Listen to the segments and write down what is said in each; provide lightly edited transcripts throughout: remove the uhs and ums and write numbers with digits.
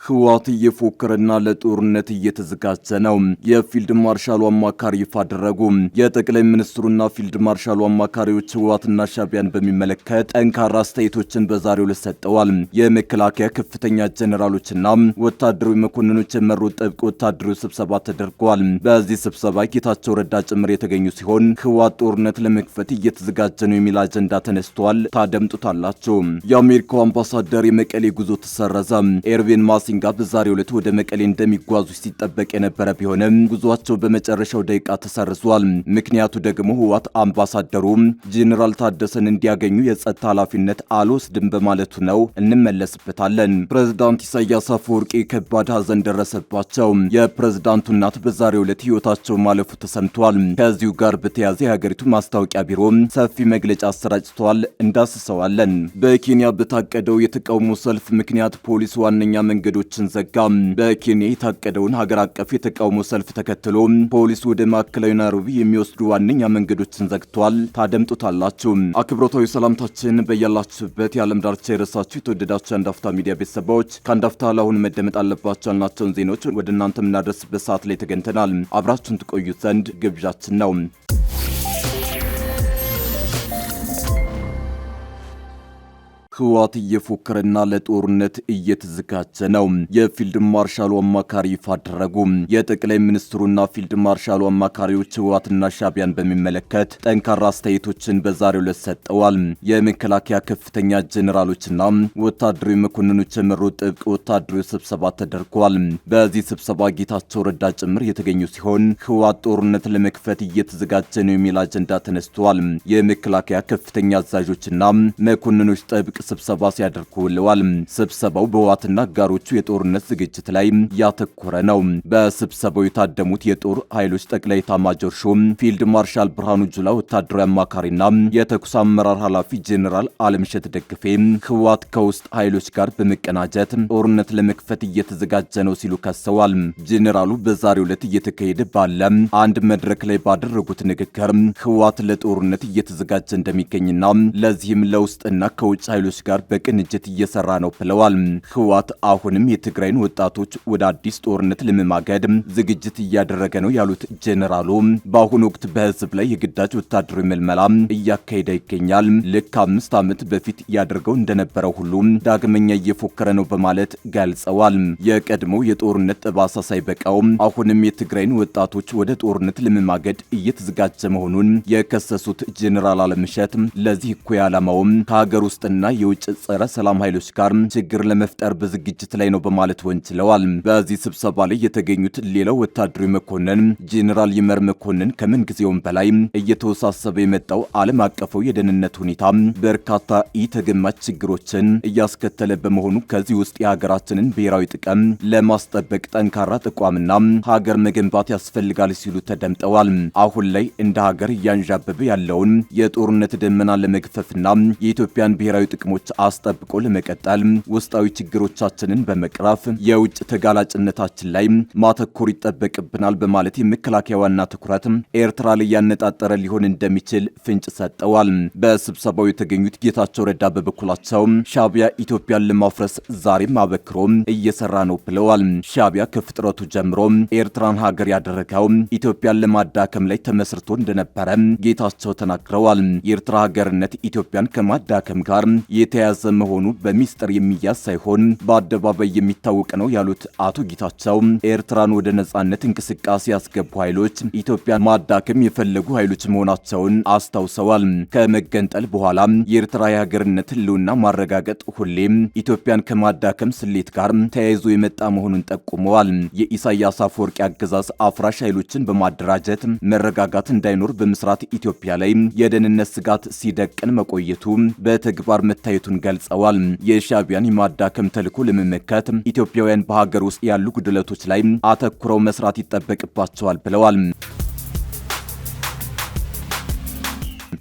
ህወሓት እየፎከረና ለጦርነት እየተዘጋጀ ነው። የፊልድ ማርሻሉ አማካሪ ይፋ አደረጉ። የጠቅላይ ሚኒስትሩና ፊልድ ማርሻሉ አማካሪዎች ህወሓትና ሻዕቢያን በሚመለከት ጠንካራ አስተያየቶችን በዛሬው ዕለት ሰጥተዋል። የመከላከያ ከፍተኛ ጀነራሎችና ወታደራዊ መኮንኖች የመሩት ጥብቅ ወታደራዊ ስብሰባ ተደርጓል። በዚህ ስብሰባ ጌታቸው ረዳ ጭምር የተገኙ ሲሆን ህወሓት ጦርነት ለመክፈት እየተዘጋጀ ነው የሚል አጀንዳ ተነስቷል። ታደምጡታላችሁ። የአሜሪካው አምባሳደር የመቀሌ ጉዞ ተሰረዘ። ኤርቪን ማሲንጋ በዛሬው ዕለት ወደ መቀሌ እንደሚጓዙ ሲጠበቅ የነበረ ቢሆንም ጉዟቸው በመጨረሻው ደቂቃ ተሰርዟል። ምክንያቱ ደግሞ ህወሓት አምባሳደሩ ጄኔራል ታደሰን እንዲያገኙ የጸጥታ ኃላፊነት አልወስድም በማለቱ ነው። እንመለስበታለን። ፕሬዝዳንት ኢሳያስ አፈወርቂ ከባድ ሐዘን ደረሰባቸው። የፕሬዝዳንቱ እናት በዛሬው ዕለት ህይወታቸው ማለፉ ተሰምቷል። ከዚሁ ጋር በተያያዘ የሀገሪቱ ማስታወቂያ ቢሮ ሰፊ መግለጫ አሰራጭተዋል። እንዳስሰዋለን። በኬንያ በታቀደው የተቃውሞ ሰልፍ ምክንያት ፖሊስ ዋነኛ መንገዶችን ዘጋ። በኬንያ የታቀደውን ሀገር አቀፍ የተቃውሞ ሰልፍ ተከትሎ ፖሊስ ወደ ማዕከላዊ ናይሮቢ የሚወስዱ ዋነኛ መንገዶችን ዘግቷል። ታደምጡታላችሁ። አክብሮታዊ ሰላምታችን በያላችሁበት የዓለም ዳርቻ የረሳችሁ የተወደዳችሁ የአንድ አፍታ ሚዲያ ቤተሰቦች ከአንድ አፍታ ለአሁን መደመጥ አለባቸው ያልናቸውን ዜናዎች ወደ እናንተ የምናደርስበት ሰዓት ላይ ተገኝተናል። አብራችሁን ትቆዩ ዘንድ ግብዣችን ነው። ህወሓት እየፎከረና ለጦርነት እየተዘጋጀ ነው። የፊልድ ማርሻሉ አማካሪ ይፋ አደረጉ። የጠቅላይ ሚኒስትሩና ፊልድ ማርሻሉ አማካሪዎች ህወሓትና ሻዕቢያን በሚመለከት ጠንካራ አስተያየቶችን በዛሬው ዕለት ሰጥተዋል። የመከላከያ ከፍተኛ ጀነራሎችና ወታደራዊ መኮንኖች የመሩት ጥብቅ ወታደራዊ ስብሰባ ተደርጓል። በዚህ ስብሰባ ጌታቸው ረዳ ጭምር የተገኙ ሲሆን ህወሓት ጦርነት ለመክፈት እየተዘጋጀ ነው የሚል አጀንዳ ተነስቷል። የመከላከያ ከፍተኛ አዛዦችና መኮንኖች ጥብቅ ስብሰባ ሲያደርጉ ውለዋል። ስብሰባው በህወሓትና አጋሮቹ የጦርነት ዝግጅት ላይ ያተኮረ ነው። በስብሰባው የታደሙት የጦር ኃይሎች ጠቅላይ ኤታማዦር ሹም ፊልድ ማርሻል ብርሃኑ ጁላ፣ ወታደራዊ አማካሪና የተኩስ አመራር ኃላፊ ጄኔራል አለምሸት ደግፌ ህወሓት ከውስጥ ኃይሎች ጋር በመቀናጀት ጦርነት ለመክፈት እየተዘጋጀ ነው ሲሉ ከሰዋል። ጄኔራሉ በዛሬው ዕለት እየተካሄደ ባለ አንድ መድረክ ላይ ባደረጉት ንግግር ህወሓት ለጦርነት እየተዘጋጀ እንደሚገኝና ለዚህም ለውስጥና ከውጭ ኃይሎች ጋር በቅንጅት እየሰራ ነው ብለዋል። ህወሓት አሁንም የትግራይን ወጣቶች ወደ አዲስ ጦርነት ለመማገድ ዝግጅት እያደረገ ነው ያሉት ጄኔራሉ በአሁኑ ወቅት በህዝብ ላይ የግዳጅ ወታደራዊ መልመላ እያካሄደ ይገኛል። ልክ 5 ዓመት በፊት ያደርገው እንደነበረው ሁሉ ዳግመኛ እየፎከረ ነው በማለት ገልጸዋል። የቀድሞው የጦርነት ጠባሳ ሳይበቃው አሁንም የትግራይን ወጣቶች ወደ ጦርነት ለመማገድ እየተዘጋጀ መሆኑን የከሰሱት ጄኔራል አለምሸት ለዚህ እኩይ ዓላማውም ከሀገር ውስጥና የውጭ ጸረ ሰላም ኃይሎች ጋር ችግር ለመፍጠር በዝግጅት ላይ ነው በማለት ወንጅለዋል። በዚህ ስብሰባ ላይ የተገኙት ሌላው ወታደራዊ መኮንን ጄኔራል ይመር መኮንን ከምን ጊዜውም በላይ እየተወሳሰበ የመጣው ዓለም አቀፋዊ የደህንነት ሁኔታ በርካታ ኢተገማች ችግሮችን እያስከተለ በመሆኑ ከዚህ ውስጥ የሀገራችንን ብሔራዊ ጥቅም ለማስጠበቅ ጠንካራ ተቋምና ሀገር መገንባት ያስፈልጋል ሲሉ ተደምጠዋል። አሁን ላይ እንደ ሀገር እያንዣበበ ያለውን የጦርነት ደመና ለመግፈፍና የኢትዮጵያን ብሔራዊ ጥቅሞች አስጠብቆ ለመቀጠል ውስጣዊ ችግሮቻችንን በመቅረፍ የውጭ ተጋላጭነታችን ላይ ማተኮር ይጠበቅብናል በማለት የመከላከያ ዋና ትኩረት ኤርትራ ላይ ያነጣጠረ ሊሆን እንደሚችል ፍንጭ ሰጠዋል። በስብሰባው የተገኙት ጌታቸው ረዳ በበኩላቸው ሻዕቢያ ኢትዮጵያን ለማፍረስ ዛሬም አበክሮ እየሰራ ነው ብለዋል። ሻዕቢያ ከፍጥረቱ ጀምሮ ኤርትራን ሀገር ያደረገው ኢትዮጵያን ለማዳከም ላይ ተመስርቶ እንደነበረ ጌታቸው ተናግረዋል። የኤርትራ ሀገርነት ኢትዮጵያን ከማዳከም ጋር የተያዘ መሆኑ በሚስጥር የሚያዝ ሳይሆን በአደባባይ የሚታወቅ ነው ያሉት አቶ ጌታቸው ኤርትራን ወደ ነጻነት እንቅስቃሴ ያስገቡ ኃይሎች ኢትዮጵያን ማዳከም የፈለጉ ኃይሎች መሆናቸውን አስታውሰዋል። ከመገንጠል በኋላ የኤርትራ የሀገርነት ህልውና ማረጋገጥ ሁሌም ኢትዮጵያን ከማዳከም ስሌት ጋር ተያይዞ የመጣ መሆኑን ጠቁመዋል። የኢሳያስ አፈወርቂ አገዛዝ አፍራሽ ኃይሎችን በማደራጀት መረጋጋት እንዳይኖር በመስራት ኢትዮጵያ ላይ የደህንነት ስጋት ሲደቅን መቆየቱ በተግባር መታየቱን ገልጸዋል። የሻዕቢያን የማዳከም ተልዕኮ ለመመከት ኢትዮጵያውያን በሀገር ውስጥ ያሉ ጉድለቶች ላይ አተኩረው መስራት ይጠበቅባቸዋል ብለዋል።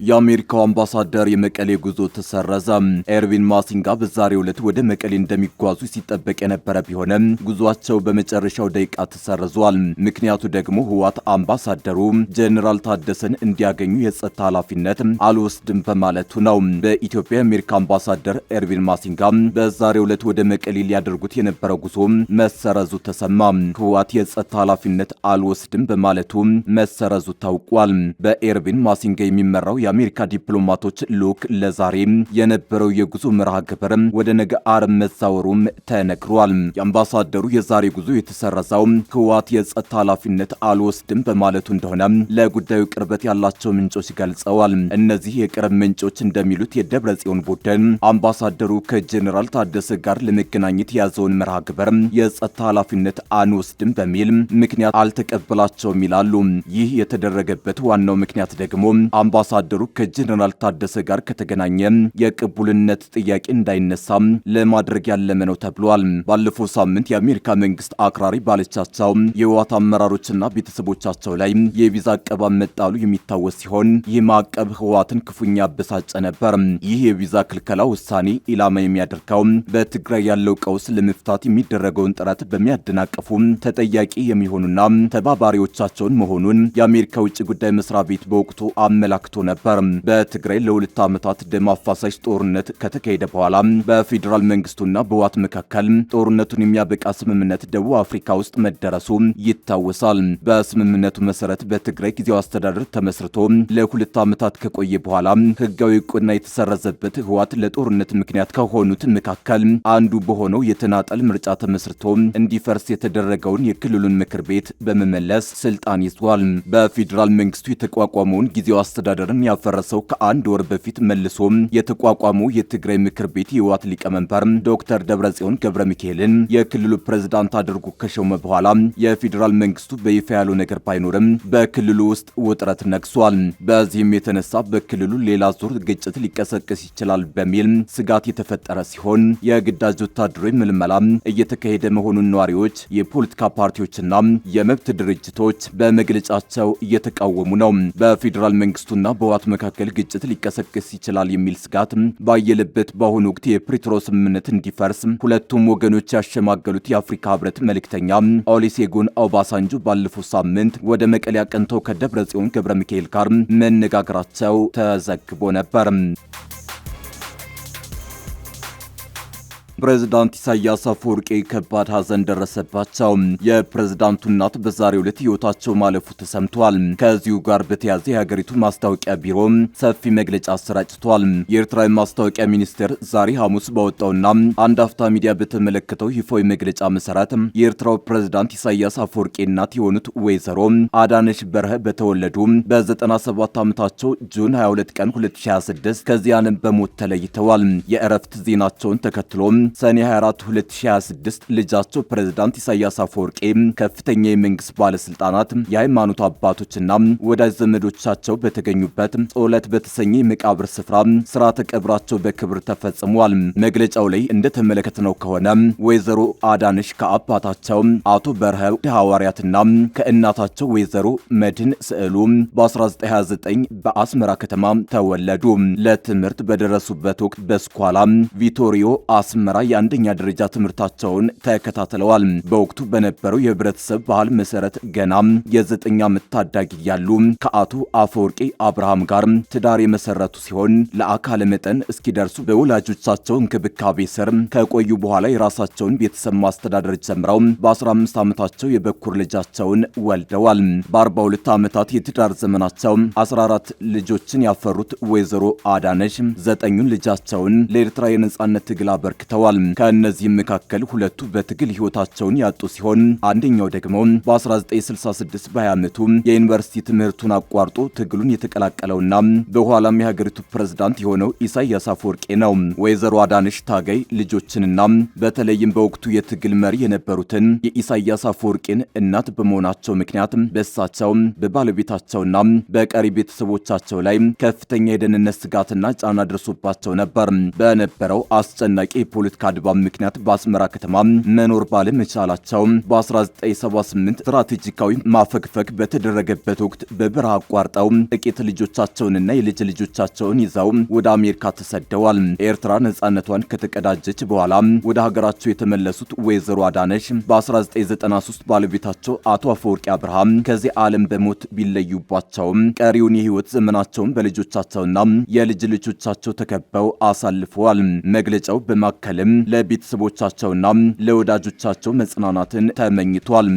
የአሜሪካው አምባሳደር የመቀሌ ጉዞ ተሰረዘ። ኤርቪን ማሲንጋ በዛሬው ዕለት ወደ መቀሌ እንደሚጓዙ ሲጠበቅ የነበረ ቢሆንም ጉዟቸው በመጨረሻው ደቂቃ ተሰርዟል። ምክንያቱ ደግሞ ህወሓት አምባሳደሩ ጄኔራል ታደሰን እንዲያገኙ የጸጥታ ኃላፊነት አልወስድም በማለቱ ነው። በኢትዮጵያ የአሜሪካ አምባሳደር ኤርቪን ማሲንጋ በዛሬው ዕለት ወደ መቀሌ ሊያደርጉት የነበረው ጉዞ መሰረዙ ተሰማ። ህወሓት የጸጥታ ኃላፊነት አልወስድም በማለቱ መሰረዙ ታውቋል። በኤርቪን ማሲንጋ የሚመራው የአሜሪካ ዲፕሎማቶች ልዑክ ለዛሬ የነበረው የጉዞ መርሃ ግብር ወደ ነገ ዓርብ መዛወሩም ተነግሯል። የአምባሳደሩ የዛሬ ጉዞ የተሰረዘው ህወሓት የጸጥታ ኃላፊነት አልወስድም በማለቱ እንደሆነ ለጉዳዩ ቅርበት ያላቸው ምንጮች ገልጸዋል። እነዚህ የቅርብ ምንጮች እንደሚሉት የደብረ ጽዮን ቡድን አምባሳደሩ ከጄኔራል ታደሰ ጋር ለመገናኘት የያዘውን መርሃ ግብር የጸጥታ ኃላፊነት አንወስድም በሚል ምክንያት አልተቀበላቸውም ይላሉ። ይህ የተደረገበት ዋናው ምክንያት ደግሞ አምባሳደሩ ከጄኔራል ታደሰ ጋር ከተገናኘ የቅቡልነት ጥያቄ እንዳይነሳ ለማድረግ ያለመ ነው ተብሏል። ባለፈው ሳምንት የአሜሪካ መንግስት አክራሪ ባለቻቸው የህወሓት አመራሮችና ቤተሰቦቻቸው ላይ የቪዛ አቀባ መጣሉ የሚታወስ ሲሆን ይህ ማዕቀብ ህወሓትን ክፉኛ ያበሳጨ ነበር። ይህ የቪዛ ክልከላ ውሳኔ ኢላማ የሚያደርገው በትግራይ ያለው ቀውስ ለመፍታት የሚደረገውን ጥረት በሚያደናቅፉ ተጠያቂ የሚሆኑና ተባባሪዎቻቸውን መሆኑን የአሜሪካ ውጭ ጉዳይ መስሪያ ቤት በወቅቱ አመላክቶ ነበር። በትግራይ ለ2 ዓመታት ደም አፋሳሽ ጦርነት ከተካሄደ በኋላ በፌዴራል መንግስቱና በህወሓት መካከል ጦርነቱን የሚያበቃ ስምምነት ደቡብ አፍሪካ ውስጥ መደረሱ ይታወሳል። በስምምነቱ መሰረት በትግራይ ጊዜያዊ አስተዳደር ተመስርቶ ለ2 ዓመታት ከቆየ በኋላ ህጋዊ ዕውቅና የተሰረዘበት ህወሓት ለጦርነት ምክንያት ከሆኑት መካከል አንዱ በሆነው የተናጠል ምርጫ ተመስርቶ እንዲፈርስ የተደረገውን የክልሉን ምክር ቤት በመመለስ ስልጣን ይዟል። በፌዴራል መንግስቱ የተቋቋመውን ጊዜያዊ አስተዳደርን ያፈረሰው ከአንድ ወር በፊት መልሶ የተቋቋመው የትግራይ ምክር ቤት የህወሓት ሊቀመንበር ዶክተር ደብረጽዮን ገብረ ሚካኤልን የክልሉ ፕሬዝዳንት አድርጎ ከሾመ በኋላ የፌዴራል መንግስቱ በይፋ ያለው ነገር ባይኖርም በክልሉ ውስጥ ውጥረት ነግሷል። በዚህም የተነሳ በክልሉ ሌላ ዙር ግጭት ሊቀሰቀስ ይችላል በሚል ስጋት የተፈጠረ ሲሆን የግዳጅ ወታደራዊ ምልመላ እየተካሄደ መሆኑን ነዋሪዎች፣ የፖለቲካ ፓርቲዎችና የመብት ድርጅቶች በመግለጫቸው እየተቃወሙ ነው። በፌዴራል መንግስቱና በህወሓት መካከል ግጭት ሊቀሰቀስ ይችላል የሚል ስጋት ባየለበት በአሁኑ ወቅት የፕሪቶሪያ ስምምነት እንዲፈርስ ሁለቱም ወገኖች ያሸማገሉት የአፍሪካ ህብረት መልእክተኛ ኦሉሴጉን ኦባሳንጆ ባለፈው ሳምንት ወደ መቀሌ አቅንተው ከደብረ ጽዮን ገብረ ሚካኤል ጋር መነጋገራቸው ተዘግቦ ነበር። ፕሬዝዳንት ኢሳያስ አፈወርቂ ከባድ ሐዘን ደረሰባቸው። የፕሬዝዳንቱ እናት በዛሬው ዕለት ህይወታቸው ማለፉ ተሰምቷል። ከዚሁ ጋር በተያያዘ የሀገሪቱ ማስታወቂያ ቢሮ ሰፊ መግለጫ አሰራጭቷል። የኤርትራ ማስታወቂያ ሚኒስቴር ዛሬ ሐሙስ ባወጣውና አንድ አፍታ ሚዲያ በተመለከተው ይፋዊ መግለጫ መሰረት የኤርትራው ፕሬዝዳንት ኢሳያስ አፈወርቂ እናት የሆኑት ወይዘሮ አዳነች በርሀ በተወለዱ በ97 ዓመታቸው ጁን 22 ቀን 2026 ከዚህ ዓለም በሞት ተለይተዋል። የእረፍት ዜናቸውን ተከትሎ ሰኔ 24 2026 ልጃቸው ፕሬዝዳንት ኢሳያስ አፈወርቂ ከፍተኛ የመንግስት ባለስልጣናት፣ የሃይማኖት አባቶችና ወዳጅ ዘመዶቻቸው በተገኙበት ጸሎት በተሰኘ የመቃብር ስፍራ ስርዓተ ቀብራቸው በክብር ተፈጽሟል። መግለጫው ላይ እንደተመለከትነው ከሆነ ወይዘሮ አዳነች ከአባታቸው አቶ በርሀ ሐዋርያትና ከእናታቸው ወይዘሮ መድን ስዕሉ በ1929 በአስመራ ከተማ ተወለዱ። ለትምህርት በደረሱበት ወቅት በስኳላ ቪቶሪዮ አስመራ የአንደኛ ደረጃ ትምህርታቸውን ተከታትለዋል። በወቅቱ በነበረው የህብረተሰብ ባህል መሰረት ገና የ9 ዓመት ታዳጊ ያሉ ከአቶ አፈወርቂ አብርሃም ጋር ትዳር የመሰረቱ ሲሆን ለአካለ መጠን እስኪደርሱ በወላጆቻቸው እንክብካቤ ስር ከቆዩ በኋላ የራሳቸውን ቤተሰብ ማስተዳደር ጀምረው በ15 ዓመታቸው የበኩር ልጃቸውን ወልደዋል። በ42 ዓመታት የትዳር ዘመናቸው 14 ልጆችን ያፈሩት ወይዘሮ አዳነች 9ኙን ልጃቸውን ለኤርትራ የነጻነት ትግል አበርክተዋል። ከእነዚህም መካከል ሁለቱ በትግል ህይወታቸውን ያጡ ሲሆን አንደኛው ደግሞ በ1966 በ20 ዓመቱ የዩኒቨርሲቲ ትምህርቱን አቋርጦ ትግሉን የተቀላቀለውና በኋላም የሀገሪቱ ፕሬዝዳንት የሆነው ኢሳያስ አፈወርቂ ነው። ወይዘሮ አዳነች ታጋይ ልጆችንና በተለይም በወቅቱ የትግል መሪ የነበሩትን የኢሳያስ አፈወርቂን እናት በመሆናቸው ምክንያት በእሳቸው በባለቤታቸውና በቀሪ ቤተሰቦቻቸው ላይ ከፍተኛ የደህንነት ስጋትና ጫና ደርሶባቸው ነበር። በነበረው አስጨናቂ የፖለቲካ የፖለቲካ ድባብ ምክንያት በአስመራ ከተማ መኖር ባለመቻላቸው በ1978 ስትራቴጂካዊ ማፈግፈግ በተደረገበት ወቅት በበረሃ አቋርጠው ጥቂት ልጆቻቸውንና የልጅ ልጆቻቸውን ይዘው ወደ አሜሪካ ተሰደዋል። ኤርትራ ነጻነቷን ከተቀዳጀች በኋላ ወደ ሀገራቸው የተመለሱት ወይዘሮ አዳነሽ በ1993 ባለቤታቸው አቶ አፈወርቂ አብርሃም ከዚህ ዓለም በሞት ቢለዩባቸውም ቀሪውን የህይወት ዘመናቸውን በልጆቻቸውና የልጅ ልጆቻቸው ተከበው አሳልፈዋል። መግለጫው በማከልም ለቤተሰቦቻቸውና ለወዳጆቻቸው መጽናናትን ተመኝቷል።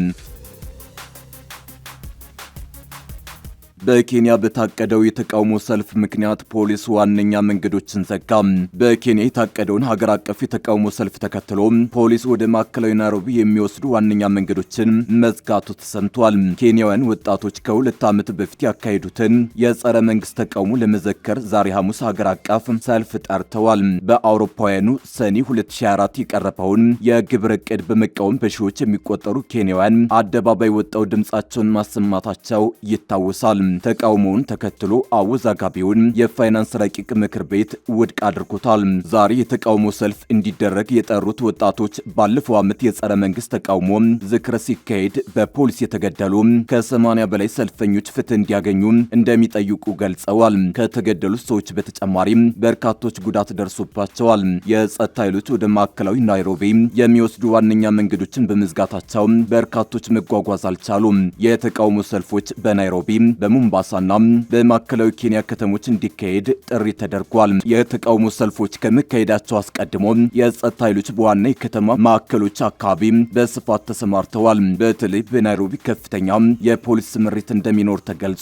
በኬንያ በታቀደው የተቃውሞ ሰልፍ ምክንያት ፖሊስ ዋነኛ መንገዶችን ዘጋ። በኬንያ የታቀደውን ሀገር አቀፍ የተቃውሞ ሰልፍ ተከትሎ ፖሊስ ወደ ማዕከላዊ ናይሮቢ የሚወስዱ ዋነኛ መንገዶችን መዝጋቱ ተሰምቷል። ኬንያውያን ወጣቶች ከ2 ዓመት በፊት ያካሄዱትን የጸረ መንግስት ተቃውሞ ለመዘከር ዛሬ ሐሙስ ሀገር አቀፍ ሰልፍ ጠርተዋል። በአውሮፓውያኑ ሰኔ 2024 የቀረበውን የግብር ዕቅድ በመቃወም በሺዎች የሚቆጠሩ ኬንያውያን አደባባይ ወጣው ድምጻቸውን ማሰማታቸው ይታወሳል። ተቃውሞውን ተከትሎ አወዛጋቢውን የፋይናንስ ረቂቅ ምክር ቤት ውድቅ አድርጎታል። ዛሬ የተቃውሞ ሰልፍ እንዲደረግ የጠሩት ወጣቶች ባለፈው ዓመት የጸረ መንግስት ተቃውሞ ዝክር ሲካሄድ በፖሊስ የተገደሉ ከ80 በላይ ሰልፈኞች ፍትህ እንዲያገኙ እንደሚጠይቁ ገልጸዋል። ከተገደሉት ሰዎች በተጨማሪም በርካቶች ጉዳት ደርሶባቸዋል። የጸጥታ ኃይሎች ወደ ማዕከላዊ ናይሮቢ የሚወስዱ ዋነኛ መንገዶችን በመዝጋታቸው በርካቶች መጓጓዝ አልቻሉም። የተቃውሞ ሰልፎች በናይሮቢ በሞምባሳና በማዕከላዊ ኬንያ ከተሞች እንዲካሄድ ጥሪ ተደርጓል። የተቃውሞ ሰልፎች ከመካሄዳቸው አስቀድሞ የጸጥታ ኃይሎች በዋና የከተማ ማዕከሎች አካባቢ በስፋት ተሰማርተዋል። በተለይ በናይሮቢ ከፍተኛ የፖሊስ ስምሪት እንደሚኖር ተገልጿል።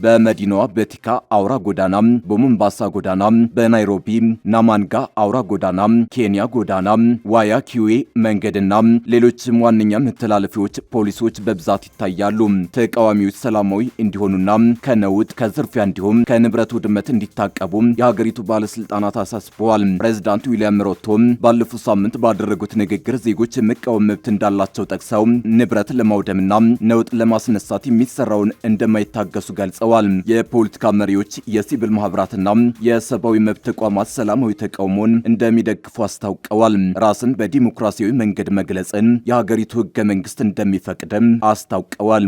በመዲናዋ በቲካ አውራ ጎዳና፣ በሞምባሳ ጎዳና፣ በናይሮቢ ናማንጋ አውራ ጎዳና፣ ኬንያ ጎዳና፣ ዋያ ኪዌ መንገድና ሌሎችም ዋነኛ መተላለፊያዎች ፖሊሶች በብዛት ይታያሉ። ተቃዋሚዎች ሰላማዊ እንዲሆኑና ከነውጥ ከዝርፊያ እንዲሁም ከንብረት ውድመት እንዲታቀቡ የሀገሪቱ ባለስልጣናት አሳስበዋል። ፕሬዝዳንት ዊሊያም ሩቶ ባለፈው ሳምንት ባደረጉት ንግግር ዜጎች የመቃወም መብት እንዳላቸው ጠቅሰው ንብረት ለማውደምና ነውጥ ለማስነሳት የሚሰራውን እንደማይታገሱ ገልጸዋል። የፖለቲካ መሪዎች፣ የሲቪል ማህበራትና የሰብአዊ መብት ተቋማት ሰላማዊ ተቃውሞን እንደሚደግፉ አስታውቀዋል። ራስን በዲሞክራሲያዊ መንገድ መግለጽን የሀገሪቱ ህገ መንግስት እንደሚፈቅድም አስታውቀዋል።